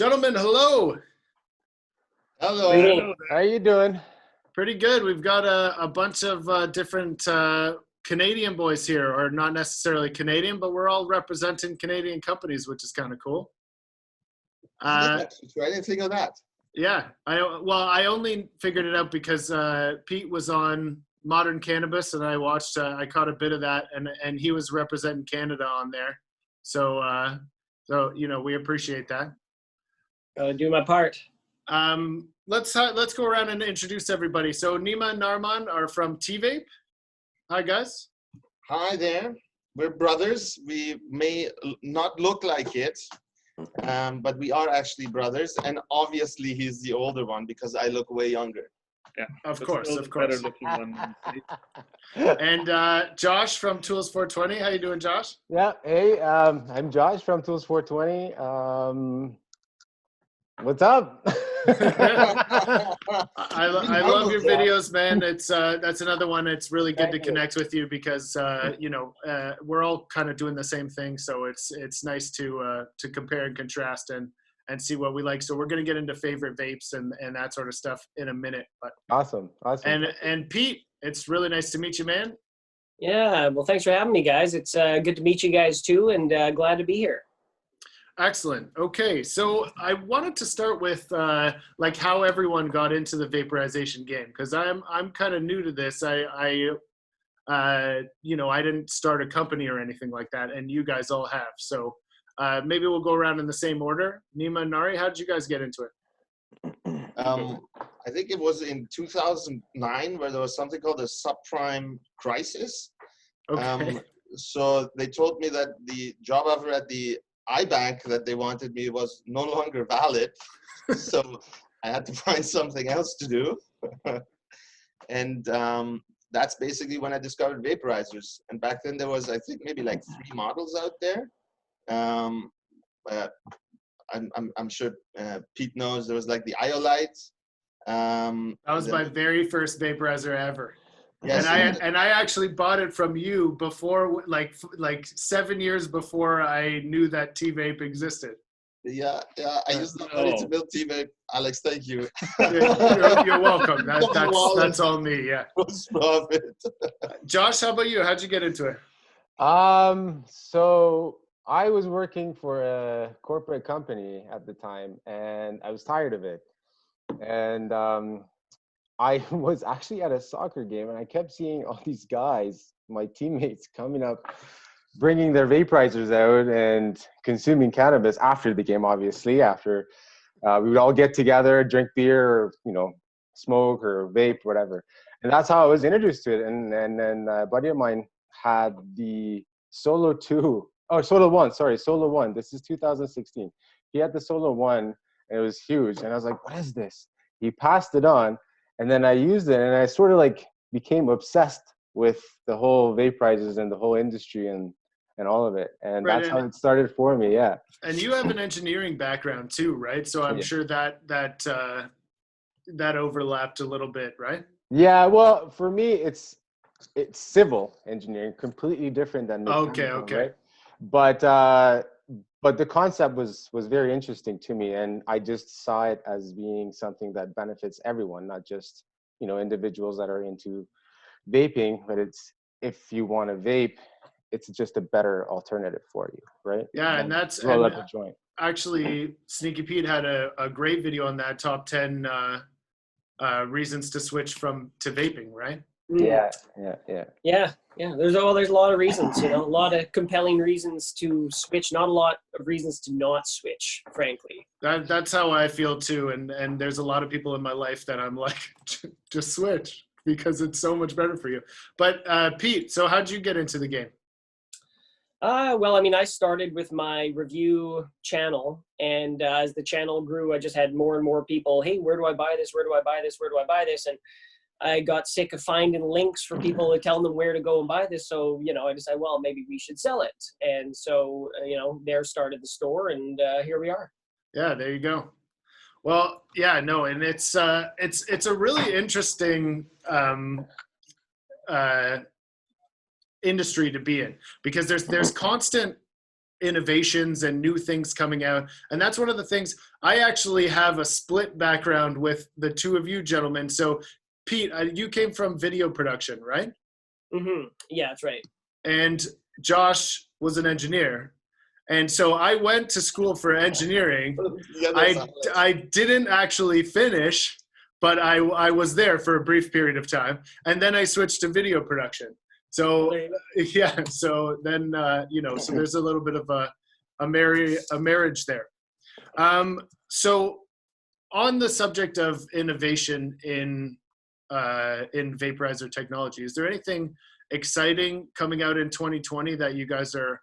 Gentlemen, hello. Hello. Hey, how are you doing? Pretty good. We've got a bunch of different Canadian boys here, or not necessarily Canadian, but we're all representing Canadian companies, which is kind of cool. I didn't think of that. Yeah, I only figured it out because Pete was on Modern Cannabis, and I caught a bit of that, and he was representing Canada on there. So we appreciate that. Gotta do my part. Let's go around and introduce everybody. So Nima and Narman are from TVape. Hi guys. Hi there. We're brothers. We may not look like it, but we are actually brothers. And obviously he's the older one because I look way younger. Yeah, of course. Better looking one. And Josh from Tools420. How you doing, Josh? Yeah. Hey, I'm Josh from Tools420. What's up? I love your videos, man. It's that's another one. It's really good to connect with you because we're all kind of doing the same thing. So it's nice to compare and contrast and see what we like. So we're gonna get into favorite vapes and that sort of stuff in a minute. But Awesome. And Pete, it's really nice to meet you, man. Yeah, well, thanks for having me, guys. It's good to meet you guys too, and glad to be here. Excellent. Okay, so I wanted to start with like how everyone got into the vaporization game, because I'm kind of new to this. I didn't start a company or anything like that, and you guys all have. So maybe we'll go around in the same order. Nima and Nari, how did you guys get into it? I think it was in 2009 where there was something called a subprime crisis. Okay. So they told me that the job offer at the iBank that they wanted me was no longer valid. So I had to find something else to do. And that's basically when I discovered vaporizers. And back then there was, I think, maybe like 3 models out there. I'm sure Pete knows there was like the Iolite. That was my very first vaporizer ever. Yes, and I actually bought it from you before, like 7 years before I knew that TVape existed. Yeah, I used that money to build TVape. Alex, thank you. You're welcome. That's all me. Yeah. Profit. Josh, how about you? How'd you get into it? So I was working for a corporate company at the time, and I was tired of it. And I was actually at a soccer game, and I kept seeing all these guys, my teammates, coming up, bringing their vaporizers out and consuming cannabis after the game, obviously. After we would all get together, drink beer, or, smoke or vape, whatever. And that's how I was introduced to it. And then a buddy of mine had the Solo 1. This is 2016. He had the Solo 1, and it was huge. And I was like, what is this? He passed it on. And then I used it, and I sort of like became obsessed with the whole vaporizers and the whole industry and all of it. And Right, that's how it started for me. Yeah. And you have an engineering background too, right? So I'm sure that overlapped a little bit, right? Yeah. Well, for me, it's civil engineering, completely different than mechanical, Okay. Right? But the concept was very interesting to me, and I just saw it as being something that benefits everyone, not just individuals that are into vaping. But it's, if you want to vape, it's just a better alternative for you, right? Yeah, and that's roll up a joint. Actually, Sneaky Pete had a great video on that, top 10 reasons to switch to vaping, right? Yeah. There's a lot of reasons, a lot of compelling reasons to switch, not a lot of reasons to not switch, frankly. That's how I feel too, and there's a lot of people in my life that I'm like, just switch because it's so much better for you. But Pete, so how'd you get into the game? Well, I mean, I started with my review channel, and as the channel grew, I just had more and more people, hey, where do I buy this? Where do I buy this? Where do I buy this? And I got sick of finding links for people to tell them where to go and buy this. So, I decided, well, maybe we should sell it. And so, there started the store, and here we are. Yeah, there you go. Well, yeah, no, and it's a really interesting industry to be in, because there's constant innovations and new things coming out. And that's one of the things. I actually have a split background with the two of you gentlemen. So Pete, you came from video production, right? Mm-hmm. Yeah, that's right. And Josh was an engineer. And so I went to school for engineering. I didn't actually finish, but I was there for a brief period of time. And then I switched to video production. So yeah, so then, so there's a little bit of a marriage there. So on the subject of innovation in vaporizer technology, is there anything exciting coming out in 2020 that you guys are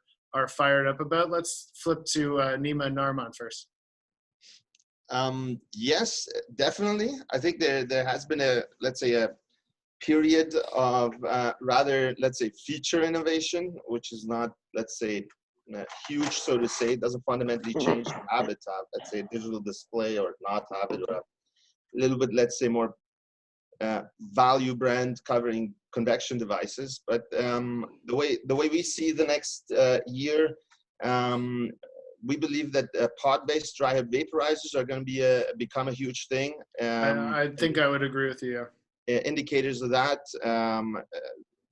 fired up about? Let's flip to Nima and Narman first. Yes, definitely. I think there has been a period of rather, let's say, feature innovation, which is not, let's say, huge, so to say. It doesn't fundamentally change the habit of, let's say, digital display or not have it, or a little bit, let's say, more value brand covering convection devices. But the way we see the next year, we believe that pod-based dry herb vaporizers are going to become a huge thing. I think I would agree with you. Indicators of that,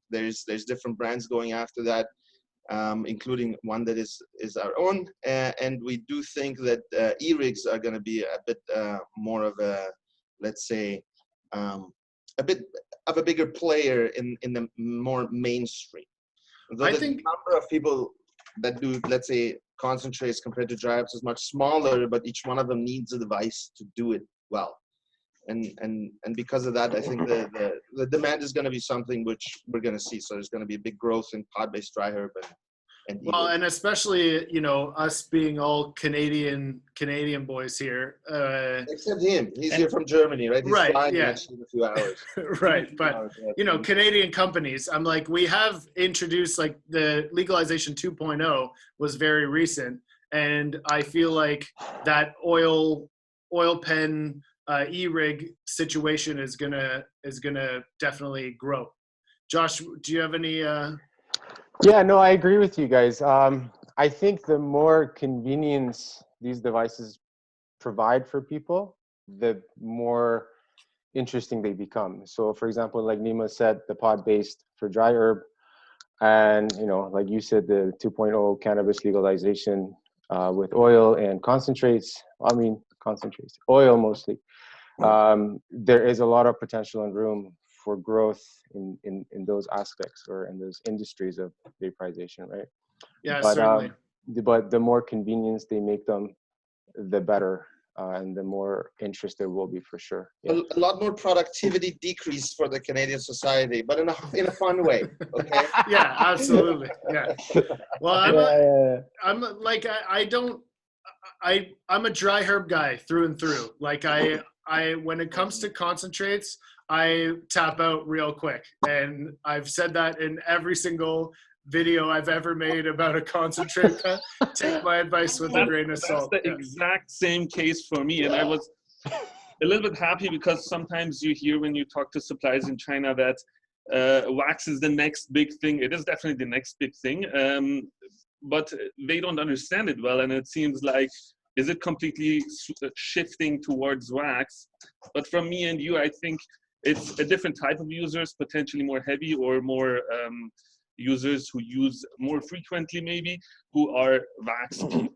there's different brands going after that, including one that is our own, and we do think that e-rigs are going to be a bit more of a, let's say, a bit of a bigger player in the more mainstream. Though the number of people that do, let's say, concentrates compared to dry herbs is much smaller, but each one of them needs a device to do it well. And because of that, I think the demand is going to be something which we're going to see. So there's going to be a big growth in pod-based dry herb and well, and especially us being all Canadian boys here. Except him, he's here from Germany, right? He's right. flying Yeah. in a few hours. Right, but Canadian companies. I'm like, we have introduced, like, the legalization 2.0 was very recent, and I feel like that oil pen e-rig situation is gonna definitely grow. Josh, do you have any? Yeah, no, I agree with you guys. I think the more convenience these devices provide for people, the more interesting they become. So, for example, like Nima said, the pod-based for dry herb, and like you said, the 2.0 cannabis legalization with oil and concentrates. Concentrates, oil mostly. There is a lot of potential and room for growth in those aspects or in those industries of vaporization, right? Yeah, but, certainly. But the more convenience they make them, the better, and the more interest there will be, for sure. Yeah. A lot more productivity decrease for the Canadian society, but in a fun way. Okay. Yeah, absolutely. Yeah. Well, I'm a dry herb guy through and through. Like I when it comes to concentrates, I tap out real quick. And I've said that in every single video I've ever made about a concentrate. Take my advice with a grain of salt. That's the exact same case for me. And I was a little bit happy because sometimes you hear when you talk to suppliers in China that wax is the next big thing. It is definitely the next big thing. But they don't understand it well. And it seems like, is it completely shifting towards wax? But from me and you, I think it's a different type of users, potentially more heavy or more users who use more frequently, maybe, who are wax people.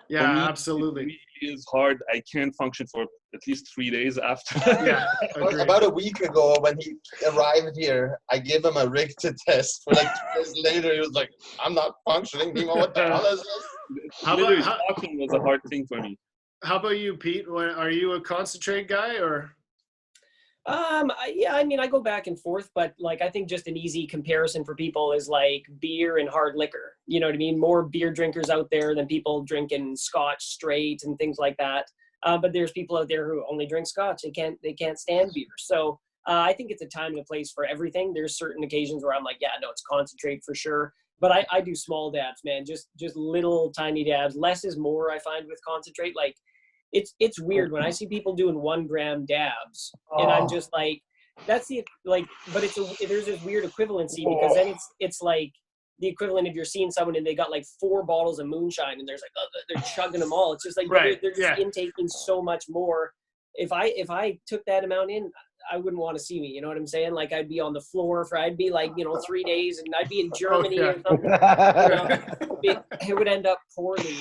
Yeah, me, absolutely. It really is hard. I can't function for at least 3 days after. Yeah, about a week ago when he arrived here, I gave him a rig to test. For like 2 days later, he was like, "I'm not functioning. Nima, what the hell is this?" Talking was a hard thing for me. How about you, Pete? Are you a concentrate guy or? Yeah, I mean, I go back and forth, but like, I think just an easy comparison for people is like beer and hard liquor. You know what I mean? More beer drinkers out there than people drinking Scotch straight and things like that. But there's people out there who only drink Scotch. They can't stand beer. So I think it's a time and a place for everything. There's certain occasions where I'm like, yeah, no, it's concentrate for sure. But I do small dabs, man. Just little tiny dabs. Less is more, I find, with concentrate. Like, it's weird when I see people doing 1 gram dabs, and I'm just like, that's the, like, but there's this weird equivalency, because then it's like the equivalent if you're seeing someone and they got like 4 bottles of moonshine and there's like, oh, they're chugging them all. It's just like, they're just intaking so much more. If I took that amount in, I wouldn't want to see me. You know what I'm saying? Like I'd be on the floor I'd be like, 3 days and I'd be in Germany or something. It would end up poorly.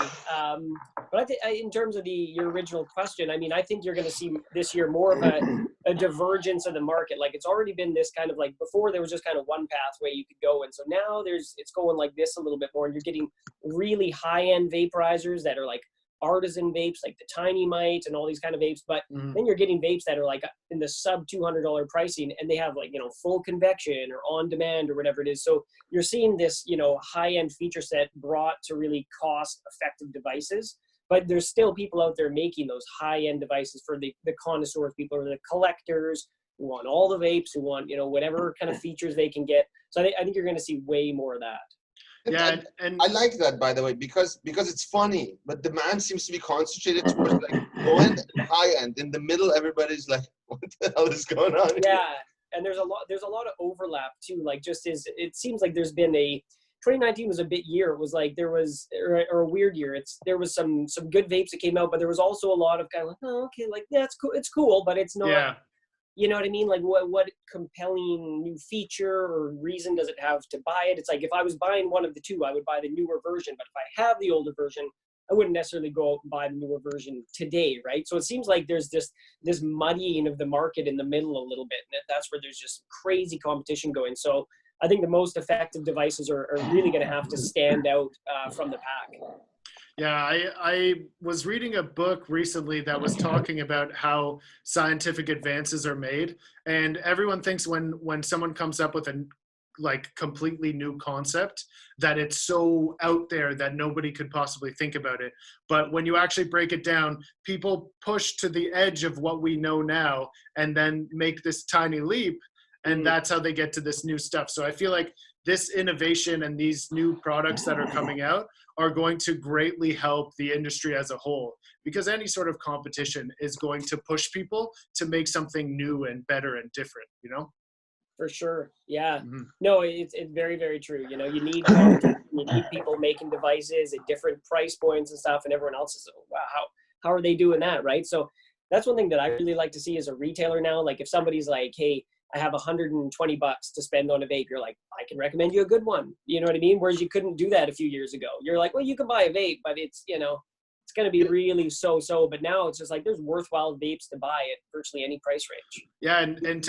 But I think in terms of your original question, I mean, I think you're going to see this year more of a divergence of the market. Like it's already been this kind of like, before there was just kind of one pathway you could go. And so now it's going like this a little bit more, and you're getting really high end vaporizers that are like artisan vapes, like the Tiny Mite and all these kind of vapes. But then you're getting vapes that are like in the sub $200 pricing, and they have like, full convection or on demand or whatever it is. So you're seeing this, high end feature set brought to really cost effective devices. But there's still people out there making those high-end devices for the connoisseurs, people or the collectors who want all the vapes, who want, whatever kind of features they can get. So I think you're going to see way more of that. Yeah, and I like that, by the way, because it's funny, but demand seems to be concentrated towards like low end and high end. In the middle, everybody's like, "What the hell is going on?" Yeah, and there's a lot of overlap too. Like, it seems like there's been 2019 was a bit year. It was like there was or a weird year. There was some good vapes that came out, but there was also a lot of kind of like, oh, okay, like that's cool. It's cool, but it's not. Yeah. You know what I mean? Like what compelling new feature or reason does it have to buy it? It's like if I was buying one of the two, I would buy the newer version. But if I have the older version, I wouldn't necessarily go out and buy the newer version today, right? So it seems like there's this muddying of the market in the middle a little bit. And that's where there's just crazy competition going. So I think the most effective devices are really going to have to stand out from the pack. Yeah, I was reading a book recently that was talking about how scientific advances are made, and everyone thinks when someone comes up with a like completely new concept that it's so out there that nobody could possibly think about it. But when you actually break it down, people push to the edge of what we know now and then make this tiny leap, and that's how they get to this new stuff. So I feel like this innovation and these new products that are coming out are going to greatly help the industry as a whole, because any sort of competition is going to push people to make something new and better and different, For sure. Yeah. No, it's very, very true. You need competition, you need people making devices at different price points and stuff, and everyone else is, wow, how are they doing that, right? So that's one thing that I really like to see as a retailer now. Like if somebody's like, hey, I have $120 to spend on a vape, you're like, I can recommend you a good one. You know what I mean? Whereas you couldn't do that a few years ago. You're like, well, you can buy a vape, but it's, it's going to be really so. But now it's just like there's worthwhile vapes to buy at virtually any price range. Yeah, and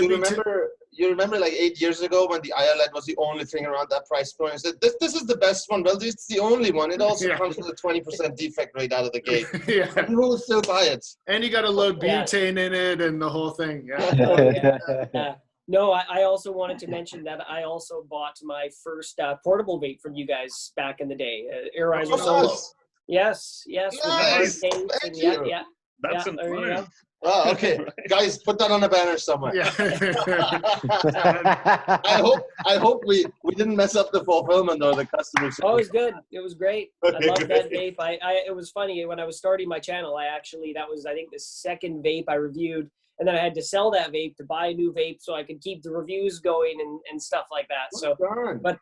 you remember like 8 years ago when the ILED was the only thing around that price point? I said, this is the best one. Well, it's the only one. It also comes with a 20% defect rate out of the gate. Yeah. And people will still buy it. And you got to load butane in it and the whole thing. Yeah. Yeah. No, I also wanted to mention that I also bought my first portable vape from you guys back in the day, Vaporizer Solo. Yes. Nice. Thank you. Yeah. That's there you go. Oh, okay. Guys, put that on a banner somewhere. Yeah. I hope we didn't mess up the fulfillment or the customers. Oh, it was good. It was great. Okay, I loved that great. vape. It was funny when I was starting my channel. That was I think the second vape I reviewed. And then I had to sell that vape to buy a new vape so I could keep the reviews going and stuff like that. So, but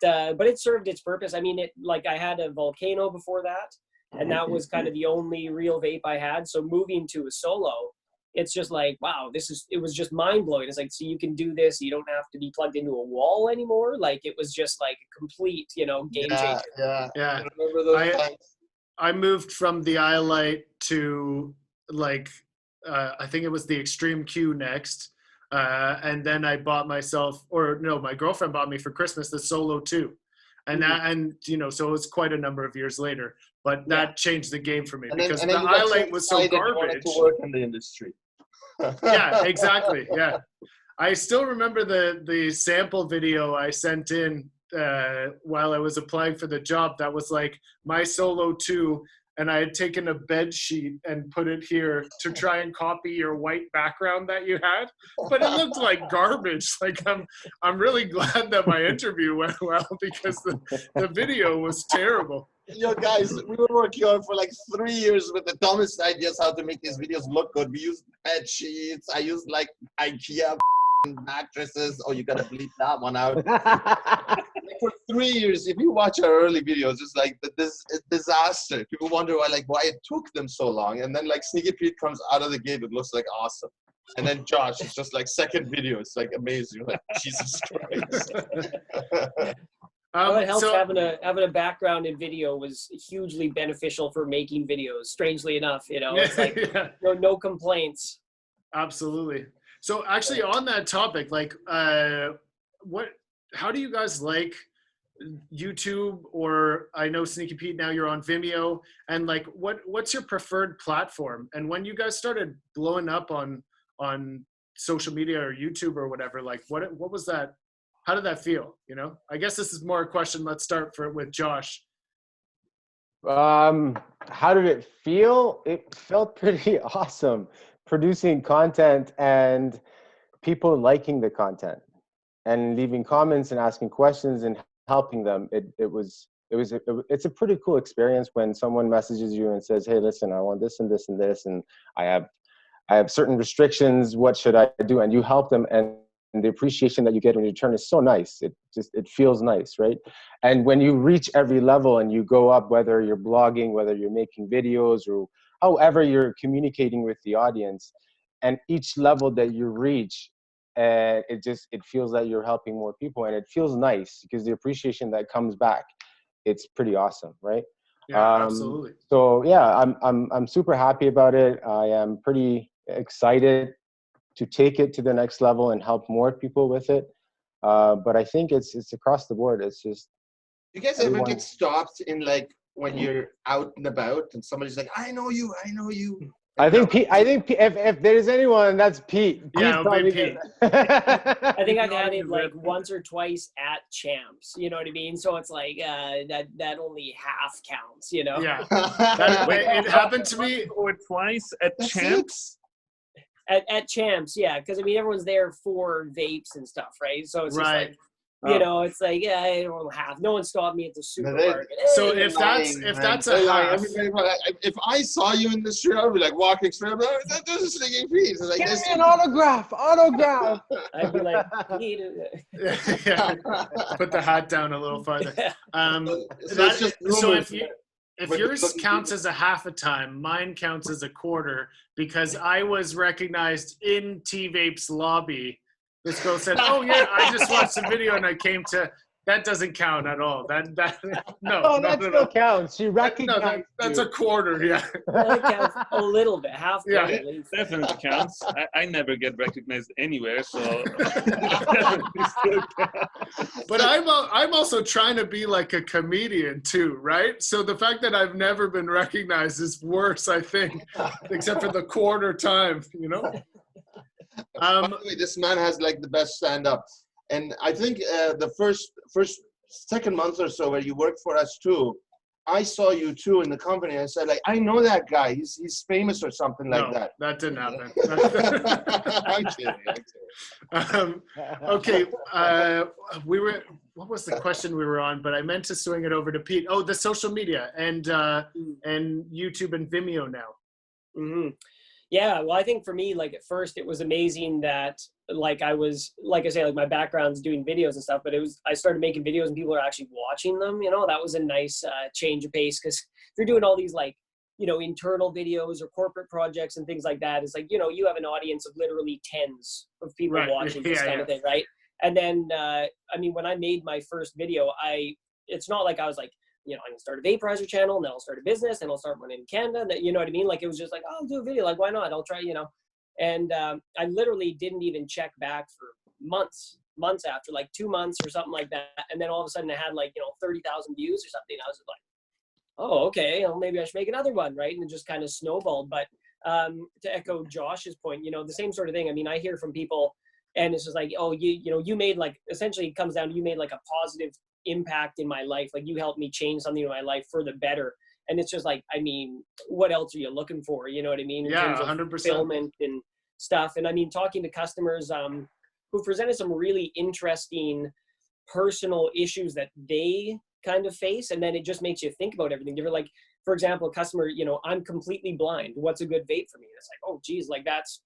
it served its purpose. I mean, I had a Volcano before that, and that was kind of the only real vape I had. So moving to a Solo, it's just like, wow, it was just mind blowing. It's like, so you can do this. You don't have to be plugged into a wall anymore. Like it was just like a complete, game changer. Yeah. I remember those times. I moved from the iLight to like, I think it was the Extreme Q next. And then I bought myself, my girlfriend bought me for Christmas the Solo 2. And so it was quite a number of years later, but that changed the game for me because the iLight was so garbage. You wanted to work in the industry. Yeah, exactly. Yeah. I still remember the sample video I sent in while I was applying for the job. That was like my Solo 2. And I had taken a bed sheet and put it here to try and copy your white background that you had, but it looked like garbage. Like I'm really glad that my interview went well because the video was terrible. Yo, guys, we were working on for like 3 years with the dumbest ideas how to make these videos look good. We used bed sheets. I used like IKEA mattresses. Oh, you gotta bleep that one out. for 3 years, if you watch our early videos, it's like this disaster. People wonder why it took them so long. And then like Sneaky Pete comes out of the gate, it looks like awesome. And then Josh, it's just like second video. It's like amazing. You're like, Jesus Christ. Well, it helps having a background in video was hugely beneficial for making videos. Strangely enough, it's like no complaints. Absolutely. So actually, on that topic, like, how do you guys like YouTube, or I know Sneaky Pete, now you're on Vimeo, and like what's your preferred platform? And when you guys started blowing up on social media or YouTube or whatever, like what was that? How did that feel? I guess this is more a question. Let's start with Josh. How did it feel? It felt pretty awesome, producing content and people liking the content and leaving comments and asking questions and helping them. It's a pretty cool experience when someone messages you and says, "Hey, listen, I want this and this and this, and I have certain restrictions. What should I do?" And you help them, and the appreciation that you get in return is so nice. It feels nice, right? And when you reach every level and you go up, whether you're blogging, whether you're making videos, or however you're communicating with the audience, and each level that you reach, it feels that you're helping more people, and it feels nice because the appreciation that comes back, it's pretty awesome, right? Yeah, absolutely. So yeah, I'm super happy about it. I am pretty excited to take it to the next level and help more people with it. But I think it's across the board. It's just. You guys ever get stopped in like when you're out and about and somebody's like, "I know you." I think Pete. If there's anyone, that's Pete. Yeah, it'll be Pete. I think I've had it like once or twice at Champs. You know what I mean? So it's like that only half counts. Yeah, it happened to me twice at Champs. At Champs, yeah, because I mean everyone's there for vapes and stuff, right? So it's just like, it's like, yeah, I don't have. No one stopped me at the supermarket. So if that's a half, if I saw you in the street, I'd be like walking straight up. There's a Sneaky Pete. Like, give me an autograph. I'd be like, yeah. Put the hat down a little farther. If yours counts as a half a time, mine counts as a quarter, because I was recognized in TVape's lobby. This girl said, "Oh yeah, I just watched the video and I came to." That doesn't count at all. That still counts. You recognize. That's a quarter. Yeah. That counts a little bit. Half. Yeah, at least. Definitely counts. I never get recognized anywhere, so definitely still counts. But I'm also trying to be like a comedian too, right? So the fact that I've never been recognized is worse, I think, except for the quarter time. By the way, this man has like the best stand-up. And I think the second month or so where you worked for us too, I saw you too in the company. I said, like, I know that guy. He's famous or something like that. That didn't happen. I'm kidding. Okay. What was the question we were on? But I meant to swing it over to Pete. Oh, the social media and YouTube and Vimeo now. Mm-hmm. Yeah, well, I think for me, like at first it was amazing that like I say, like my background's doing videos and stuff, but I started making videos and people are actually watching them. That was a nice change of pace, because if you're doing all these like, internal videos or corporate projects and things like that, it's like, you have an audience of literally tens of people watching this kind of thing, right? And then, I mean, when I made my first video, it's not like I was like, I'm gonna start a Vaporizer channel, and then I'll start a business, and I'll start one in Canada. That, you know what I mean? Like, it was just like, oh, I'll do a video. Like, why not? I'll try, And I literally didn't even check back for months after, like 2 months or something like that. And then all of a sudden I had like, 30,000 views or something. I was like, oh, okay, well, maybe I should make another one, right? And it just kind of snowballed. But to echo Josh's point, the same sort of thing. I mean, I hear from people, and it's just like, oh, you made like, essentially it comes down to you made like a positive impact in my life. Like, you helped me change something in my life for the better. And it's just like, I mean, what else are you looking for? You know what I mean? In terms of 100%. fulfillment and stuff. And I mean, talking to customers who presented some really interesting personal issues that they kind of face. And then it just makes you think about everything. You're like, for example, a customer, I'm completely blind. What's a good vape for me? It's like, oh, geez, like that's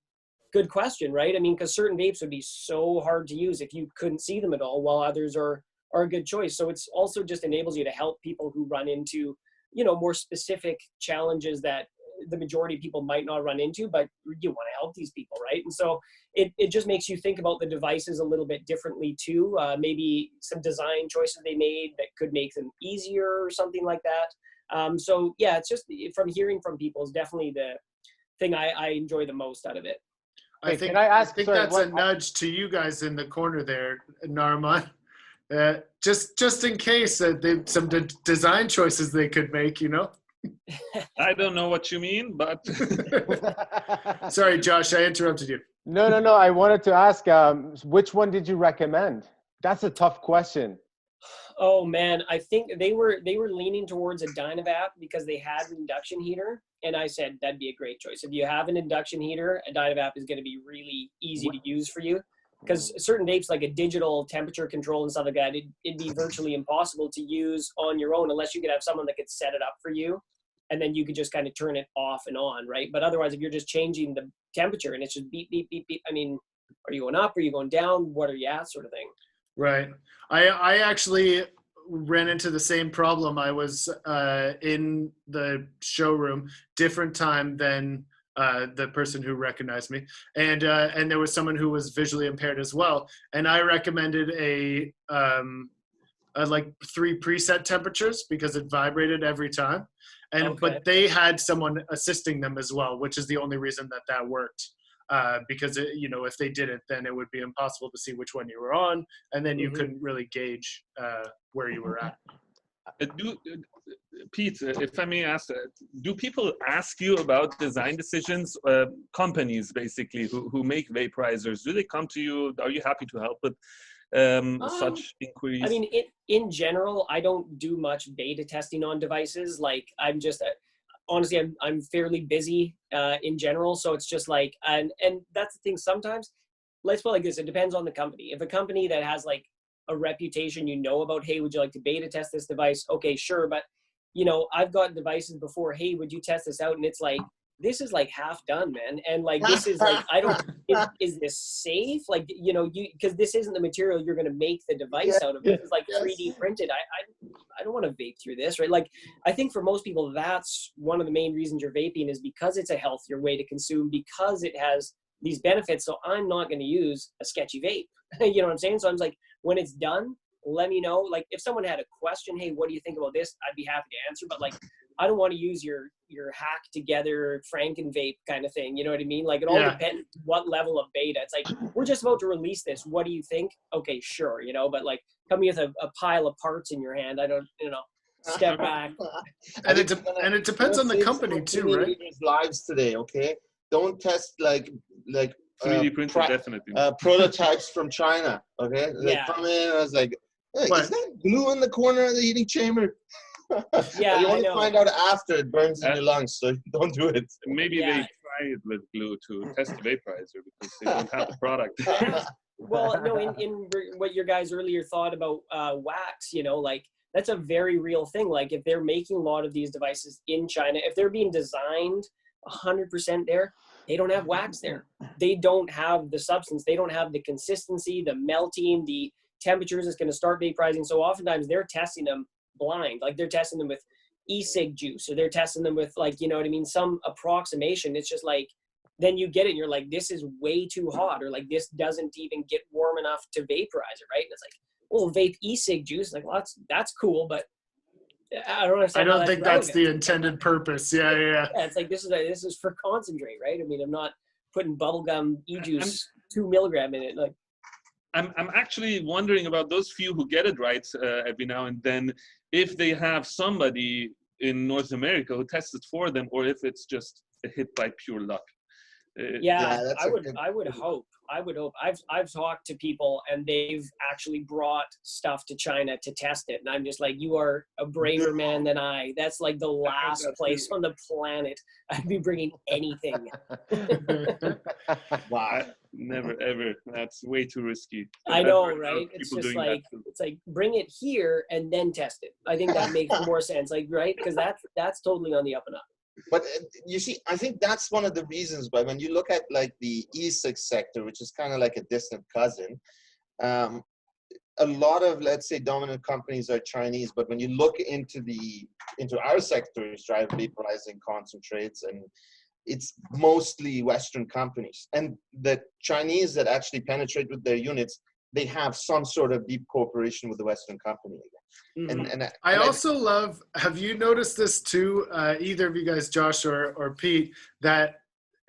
good question, right? I mean, because certain vapes would be so hard to use if you couldn't see them at all, while others are are a good choice. So it's also just enables you to help people who run into, you know, more specific challenges that the majority of people might not run into, but you want to help these people, right? And so it just makes you think about the devices a little bit differently too. Maybe some design choices they made that could make them easier or something like that. So yeah, it's just from hearing from people is definitely the thing I enjoy the most out of it. I think that's a nudge to you guys in the corner there, Narman. Just in case some design choices they could make, you know. I don't know what you mean, but sorry, Josh, I interrupted you. No. I wanted to ask, which one did you recommend? That's a tough question. Oh man, I think they were leaning towards a Dynavap because they had an induction heater, and I said that'd be a great choice. If you have an induction heater, a Dynavap is going to be really easy to use for you. Because certain vapes, like a digital temperature control and stuff like that, it'd be virtually impossible to use on your own unless you could have someone that could set it up for you, and then you could just kind of turn it off and on, right? But otherwise, if you're just changing the temperature and it's just beep, beep, beep, beep, I mean, are you going up? Are you going down? What are you at? Sort of thing. Right. I actually ran into the same problem. I was in the showroom, different time than the person who recognized me, and there was someone who was visually impaired as well, and I recommended a like 3 preset temperatures because it vibrated every time, and but they had someone assisting them as well, which is the only reason that worked, because you know, if they didn't, then it would be impossible to see which one you were on, and then you couldn't really gauge where you were at. Pete, if I may ask, do people ask you about design decisions? Companies, basically, who make vaporizers, do they come to you? Are you happy to help with such inquiries? I mean, in general, I don't do much beta testing on devices. Like, I'm just, honestly, I'm fairly busy in general. So it's just like, and that's the thing. Sometimes, let's put it like this, it depends on the company. If a company that has like a reputation, you know about, hey, would you like to beta test this device? Okay, sure. But, you know, I've got devices before, hey, would you test this out? And it's like, this is like half done, man. And like, this is like, I don't, is this safe? Like, you know, because this isn't the material you're going to make the device out of. This is like 3D printed. I don't want to vape through this, right? Like, I think for most people, that's one of the main reasons you're vaping, is because it's a healthier way to consume, because it has these benefits. So I'm not going to use a sketchy vape. You know what I'm saying? So I'm like, when it's done, let me know. Like, if someone had a question, hey, what do you think about this? I'd be happy to answer. But like, I don't want to use your hack together Franken vape kind of thing. You know what I mean? Like, it all depends what level of beta. It's like, we're just about to release this. What do you think? Okay, sure. You know, but like, coming with a pile of parts in your hand, I don't, you know, step back. And it depends on the company too, right? Lives today, okay? Don't test like 3D printed, definitely. Prototypes from China, okay? They come in, I was like, hey, is that glue in the corner of the heating chamber? Yeah, you only find out after it burns in your lungs, so don't do it. Maybe they try it with glue to test the vaporizer because they don't have the product. Well, no, in what your guys earlier thought about wax, you know, like, that's a very real thing. Like, if they're making a lot of these devices in China, if they're being designed 100% there, they don't have wax there. They don't have the substance. They don't have the consistency, the melting, the temperatures it's going to start vaporizing. So oftentimes they're testing them blind. Like, they're testing them with e-cig juice, or they're testing them with, like, you know what I mean, some approximation. It's just like, then you get it and you're like, this is way too hot, or like, this doesn't even get warm enough to vaporize it, right? And it's like, well, vape e-cig juice. Like, well, that's cool, but I don't understand. I don't think that's the intended purpose. Yeah, it's like, this is for concentrate, right? I mean, I'm not putting bubblegum e-juice 2 milligram in it. Like, I'm actually wondering about those few who get it right every now and then, if they have somebody in North America who tests it for them, or if it's just a hit by pure luck. I would hope. I've talked to people and they've actually brought stuff to China to test it, and I'm just like, you are a braver man than I. That's like the last place on the planet I'd be bringing anything. Wow. Never ever. That's way too risky. I know, right? It's just like, it's like, bring it here and then test it. I think that makes more sense, like, right? Because that's totally on the up and up. But you see, I think that's one of the reasons why, when you look at like the e-cig sector, which is kind of like a distant cousin, a lot of, let's say, dominant companies are Chinese, but when you look into our sectors, dry vaporizing concentrates, and it's mostly Western companies. And the Chinese that actually penetrate with their units, they have some sort of deep cooperation with the Western company. I also love, have you noticed this too, either of you guys, Josh or Pete, that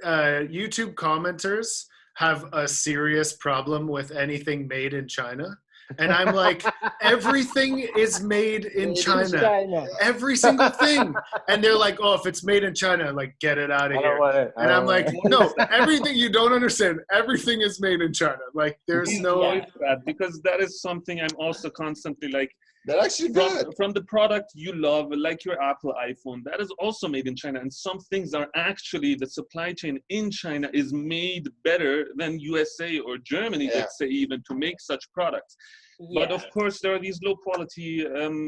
YouTube commenters have a serious problem with anything made in China? And I'm like, everything is made in China. Every single thing. And they're like, oh, if it's made in China, like, get it out of here. And I'm like, no, everything, you don't understand. Everything is made in China. Like, there's no... Because that is something I'm also constantly like, they're actually good. From the product you love, like your Apple iPhone, that is also made in China. And some things are actually, the supply chain in China is made better than USA or Germany, let's say, even to make such products. But of course, there are these low quality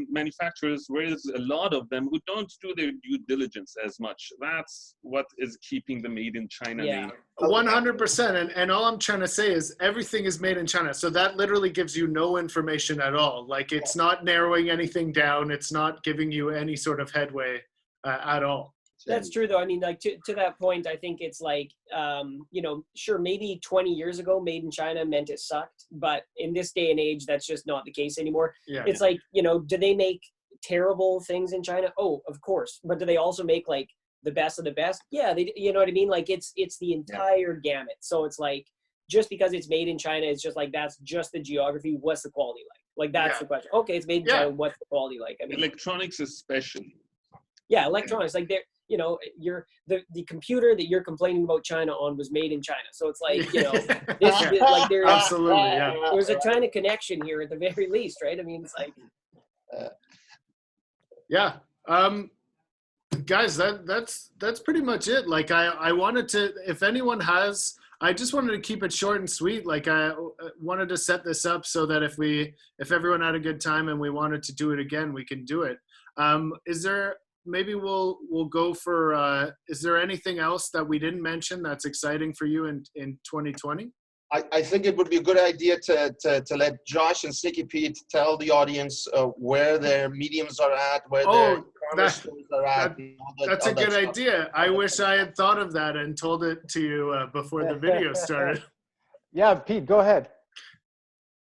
manufacturers, where there's a lot of them who don't do their due diligence as much. That's what is keeping the made in China name. 100%. And all I'm trying to say is everything is made in China. So that literally gives you no information at all. Like, it's not narrowing anything down. It's not giving you any sort of headway at all. That's true, though. I mean, like, to that point, I think it's like, you know, sure, maybe 20 years ago, made in China meant it sucked. But in this day and age, that's just not the case anymore. It's like, you know, do they make terrible things in China? Oh, of course. But do they also make, like, the best of the best? Yeah, they, you know what I mean? Like, it's the entire gamut. So it's like, just because it's made in China, it's just like, that's just the geography. What's the quality like? Like, that's the question. Okay, it's made in China. What's the quality like? I mean, electronics especially. Yeah, electronics. Like, they're, you know, the computer that you're complaining about China on was made in China. So it's like, you know, this is like, there's absolutely, there's a China connection here at the very least, right? I mean, it's like, guys, that's pretty much it. Like, I wanted to, if anyone has, I just wanted to keep it short and sweet. Like, I wanted to set this up so that if everyone had a good time and we wanted to do it again, we can do it. Is there, maybe we'll go for, is there anything else that we didn't mention that's exciting for you in 2020? I think it would be a good idea to let Josh and Sneaky Pete tell the audience where their mediums are at, where their cornerstones are at. That's a good idea. I wish I had thought of that and told it to you before the video started. Yeah, Pete, go ahead.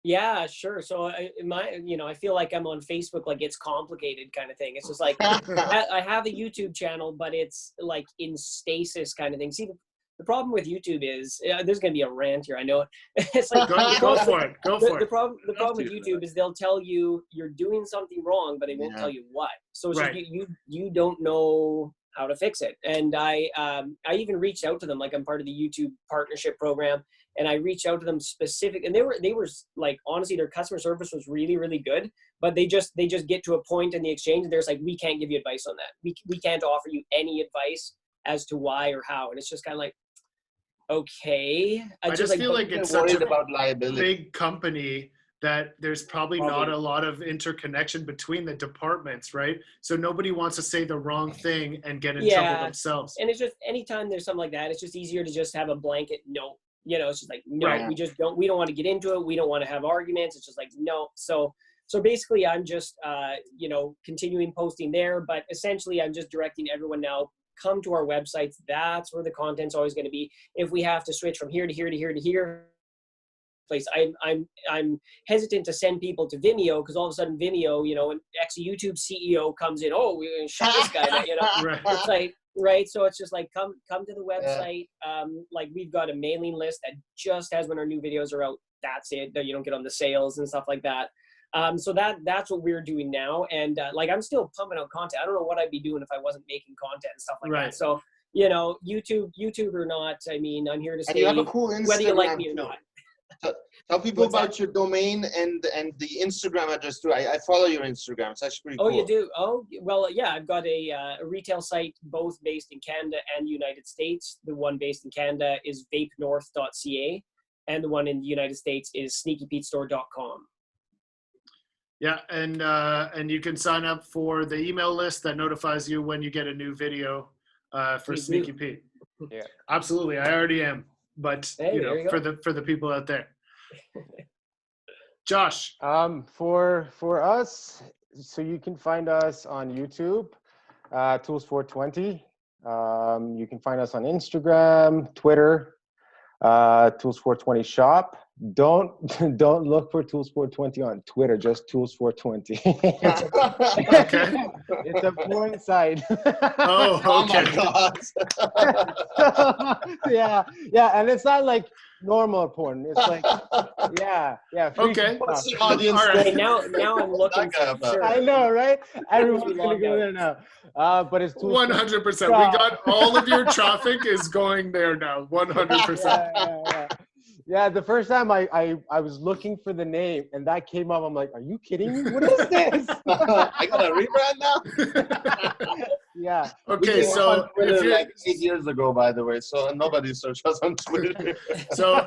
Yeah, sure. So I feel like I'm on Facebook, like it's complicated kind of thing. It's just like, I have a YouTube channel, but it's like in stasis kind of thing. See, the problem with YouTube is, there's going to be a rant here. I know it. It's like, go for it. The problem with YouTube is they'll tell you you're doing something wrong, but they won't tell you what. So it's just, you don't know how to fix it. And I even reached out to them, like I'm part of the YouTube partnership program. And I reached out to them specific, and they were like, honestly, their customer service was really, really good, but they just get to a point in the exchange and they're like, we can't give you advice on that. We can't offer you any advice as to why or how. And it's just kind of like, okay. I just feel like it's such a big company that there's probably not a lot of interconnection between the departments, right? So nobody wants to say the wrong thing and get in trouble themselves. And it's just, anytime there's something like that, it's just easier to just have a blanket no. You know, it's just like, no, we don't want to get into it. We don't want to have arguments. It's just like, no. So basically I'm just, you know, continuing posting there, but essentially I'm just directing everyone now, come to our websites. That's where the content's always going to be. If we have to switch from here to here to here to here, place, I'm hesitant to send people to Vimeo, because all of a sudden Vimeo, you know, an ex-YouTube CEO comes in, oh, we're going to shut this guy down, you know. It's like, right, so it's just like, come to the website. Like, we've got a mailing list that just has when our new videos are out. That's it. You don't get on the sales and stuff like that. So that's what we're doing now. And like, I'm still pumping out content. I don't know what I'd be doing if I wasn't making content and stuff like that. So, you know, YouTube or not, I mean, I'm here to stay, you have a cool Instagram, whether you like me or not. Tell people about your domain and the Instagram address too. I follow your Instagram. It's actually pretty cool. Oh, you do? Oh, well, yeah. I've got a retail site, both based in Canada and United States. The one based in Canada is vapenorth.ca, and the one in the United States is sneakypetestore.com. Yeah, and you can sign up for the email list that notifies you when you get a new video for Sneaky Pete. Yeah, absolutely. I already am, but hey, you know, for the people out there. Josh. For us, so you can find us on YouTube, Tools420. You can find us on Instagram, Twitter, Tools420 shop. Don't look for Tools420 on Twitter, just Tools420. Okay. It's a porn site. Oh, okay. Oh my God. yeah, and it's not like normal porn. It's like, yeah, freaky Okay. What's stuff. the audience? All right. Hey, now I'm looking That guy for about? sure. I know, right? Everyone's We gonna logged go out. there now. But it's Tools. 100%. We got all of your traffic is going there now. 100%. Yeah, the first time I was looking for the name and that came up, I'm like, are you kidding me? What is this? I got a rebrand now. Yeah. Okay, We came so on Twitter if you're like 8 years ago, by the way, so nobody searched us on Twitter. so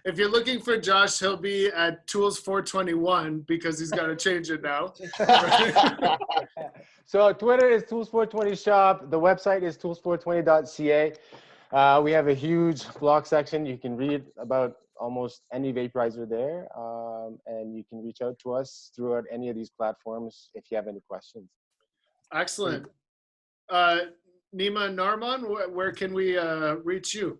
if you're looking for Josh, he'll be at Tools421 because he's got to change it now. So Twitter is Tools420 shop. The website is tools420.ca. We have a huge blog section. You can read about almost any vaporizer there, and you can reach out to us throughout any of these platforms if you have any questions. Excellent. Nima and Narman, where can we reach you?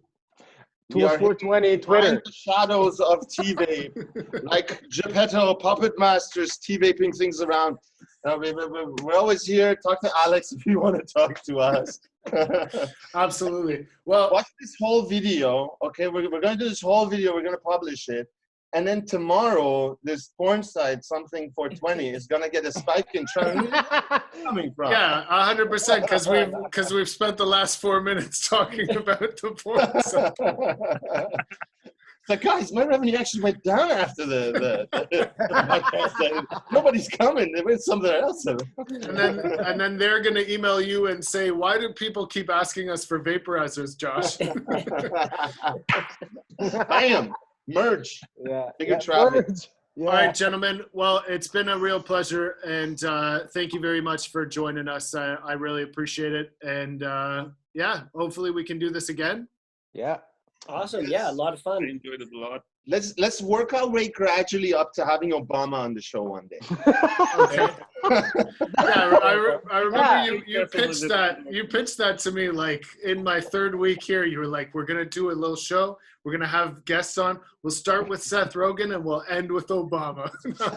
Tools420 Twitter. Behind the shadows of TVape, like Geppetto, Puppet Masters, TVaping things around. We're always here. Talk to Alex if you want to talk to us. Absolutely. Well, watch this whole video. Okay, we're going to do this whole video. We're going to publish it. And then tomorrow, this porn site, something 420, is going to get a spike in traffic. Where is it coming from? yeah, 100%, because we've spent the last 4 minutes talking about the porn site. But guys, my revenue actually went down after the podcast. Nobody's coming. They went somewhere else. And then they're going to email you and say, why do people keep asking us for vaporizers, Josh? Bam. Merge. Yeah. Bigger traffic. Yeah. All right, gentlemen. Well, it's been a real pleasure, and thank you very much for joining us. I really appreciate it, and yeah, hopefully we can do this again. Yeah. Awesome. Yeah, a lot of fun. I enjoyed it a lot. Let's work our way gradually up to having Obama on the show one day. Okay. Yeah, I remember Yeah. you pitched that to me like in my 3rd week here. You were like, we're gonna do a little show. We're gonna have guests on. We'll start with Seth Rogen and we'll end with Obama. And I was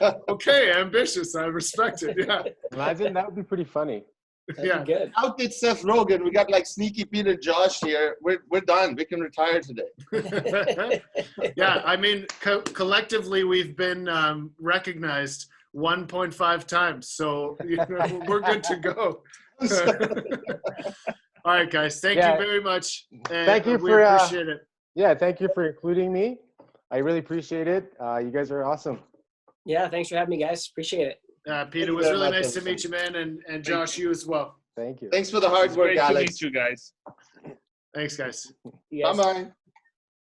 like, okay, ambitious. I respect it. Yeah. Imagine that would be pretty funny. That'd Yeah. be good. Out did Seth Rogen. We got like Sneaky Pete and Josh here. We're done. We can retire today. Yeah, I mean, collectively we've been recognized 1.5 times, so you know, we're good to go. All right, guys, thank you very much. And Thank you we for appreciate it. Yeah, thank you for including me. I really appreciate it. You guys are awesome. Yeah, thanks for having me, guys. Appreciate it. Pete, it was really nice to meet you, man, and Josh, you as well. Thank you. Thanks for the hard It's work, great to Alex. meet you guys. Thanks, guys. You guys. Bye-bye.